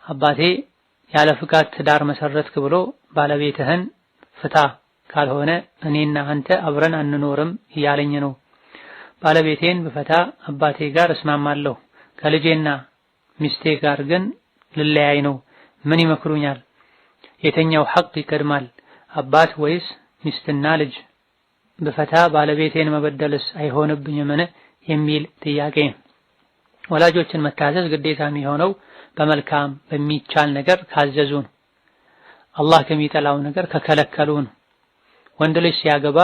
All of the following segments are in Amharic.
አባቴ ያለ ፍቃድ ትዳር መሰረትክ ብሎ ባለቤትህን ፍታ ካልሆነ እኔና አንተ አብረን አንኖርም እያለኝ ነው። ባለቤቴን ብፈታ አባቴ ጋር እስማማለሁ፣ ከልጄና ሚስቴ ጋር ግን ልለያይ ነው። ምን ይመክሩኛል? የተኛው ሐቅ ይቀድማል? አባት ወይስ ሚስትና ልጅ? ብፈታ ባለቤቴን መበደልስ አይሆንብኝምን? የሚል ጥያቄ። ወላጆችን መታዘዝ ግዴታ የሚሆነው በመልካም በሚቻል ነገር ካዘዙ ነው። አላህ ከሚጠላው ነገር ከከለከሉ ነው። ወንድ ልጅ ሲያገባ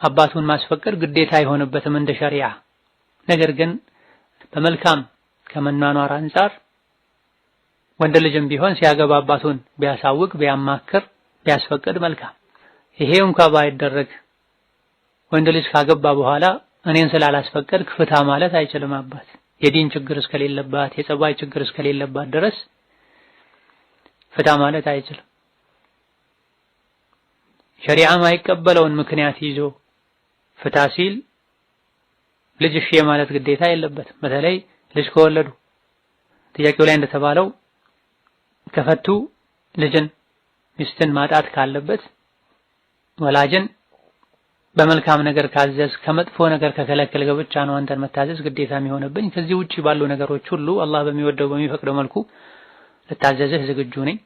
አባቱን ማስፈቀድ ግዴታ አይሆንበትም እንደ ሸሪዓ። ነገር ግን በመልካም ከመኗኗር አንፃር ወንድ ልጅም ቢሆን ሲያገባ አባቱን ቢያሳውቅ፣ ቢያማክር፣ ቢያስፈቅድ መልካም። ይሄ እንኳን ባይደረግ ወንድ ልጅ ካገባ በኋላ እኔን ስላላስፈቀድክ ፍታ ማለት አይችልም። አባት የዲን ችግር እስከሌለባት የጸባይ ችግር እስከሌለባት ድረስ ፍታ ማለት አይችልም። ሸሪዓ ማይቀበለውን ምክንያት ይዞ ፍታ ሲል ልጅ እሺ ማለት ግዴታ የለበትም። በተለይ ልጅ ከወለዱ ጥያቄው ላይ እንደተባለው ከፈቱ ልጅን ሚስትን ማጣት ካለበት ወላጅን በመልካም ነገር ካዘዝ ከመጥፎ ነገር ከከለከለ ብቻ ነው አንተን መታዘዝ ግዴታ የሚሆንብኝ። ከዚህ ውጪ ባሉ ነገሮች ሁሉ አላህ በሚወደው በሚፈቅደው መልኩ ልታዘዝህ ዝግጁ ነኝ።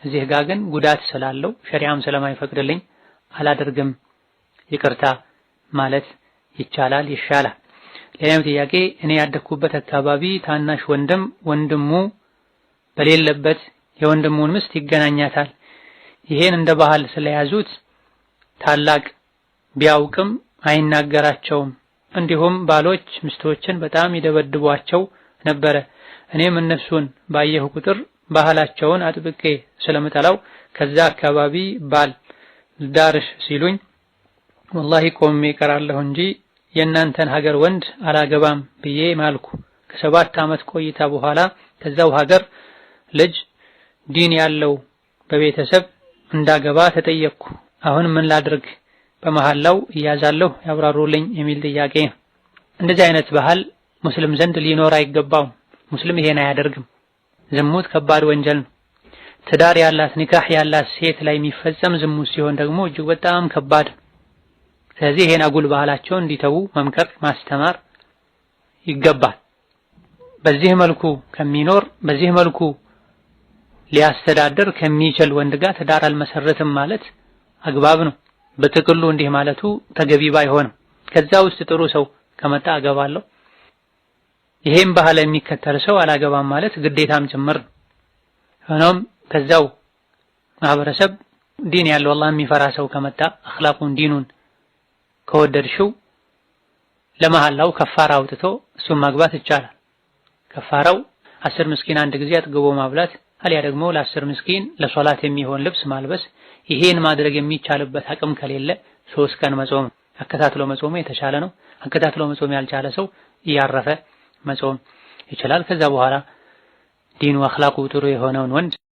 እዚህ ጋር ግን ጉዳት ስላለው ሸሪዓም ስለማይፈቅድልኝ አላደርግም፣ ይቅርታ ማለት ይቻላል፣ ይሻላል። ሌላም ጥያቄ እኔ ያደኩበት አካባቢ ታናሽ ወንድሙ በሌለበት የወንድሙን ሚስት ይገናኛታል። ይሄን እንደ ባህል ስለያዙት ታላቅ ቢያውቅም አይናገራቸውም። እንዲሁም ባሎች ሚስቶችን በጣም ይደበድቧቸው ነበረ። እኔም እነሱን ባየሁ ቁጥር ባህላቸውን አጥብቄ ስለምጠላው ከዛ አካባቢ ባል ዳርሽ ሲሉኝ ወላሂ ቆሜ እቀራለሁ እንጂ የእናንተን ሀገር ወንድ አላገባም ብዬ ማልኩ። ከ7 ዓመት ቆይታ በኋላ ከዛው ሀገር ልጅ ዲን ያለው በቤተሰብ እንዳገባ ተጠየቅኩ። አሁን ምን ላድርግ? በመሐላው እያዛለሁ ያብራሩልኝ የሚል ጥያቄ። እንደዚህ አይነት ባህል ሙስሊም ዘንድ ሊኖር አይገባውም። ሙስሊም ይሄን አያደርግም። ዝሙት ከባድ ወንጀል ነው። ትዳር ያላት ኒካህ ያላት ሴት ላይ የሚፈጸም ዝሙት ሲሆን ደግሞ እጅግ በጣም ከባድ። ስለዚህ ይሄን አጉል ባህላቸውን እንዲተዉ መምከር ማስተማር ይገባል። በዚህ መልኩ ከሚኖር በዚህ መልኩ ሊያስተዳድር ከሚችል ወንድ ጋር ትዳር አልመሰረትም ማለት አግባብ ነው። በጥቅሉ እንዲህ ማለቱ ተገቢ ባይሆንም ከዛ ውስጥ ጥሩ ሰው ከመጣ አገባለሁ፣ ይሄን ባህል የሚከተል ሰው አላገባም ማለት ግዴታም ጭምር። ሆኖም ከዛው ማህበረሰብ ዲን ያለው አላህ የሚፈራ ሰው ከመጣ አኽላቁን ዲኑን ከወደድሽው ለመሐላው ከፋራ አውጥቶ እሱን ማግባት ይቻላል። ከፋራው 10 ምስኪን አንድ ጊዜ አጥግቦ ማብላት አልያ ደግሞ ለ10 ምስኪን ለሶላት የሚሆን ልብስ ማልበስ። ይሄን ማድረግ የሚቻልበት አቅም ከሌለ 3 ቀን መጾም፣ አከታትሎ መጾም የተሻለ ነው። አከታትሎ መጾም ያልቻለ ሰው እያረፈ መጾም ይችላል። ከዛ በኋላ ዲኑ አኽላቁ ጥሩ የሆነውን ወንድ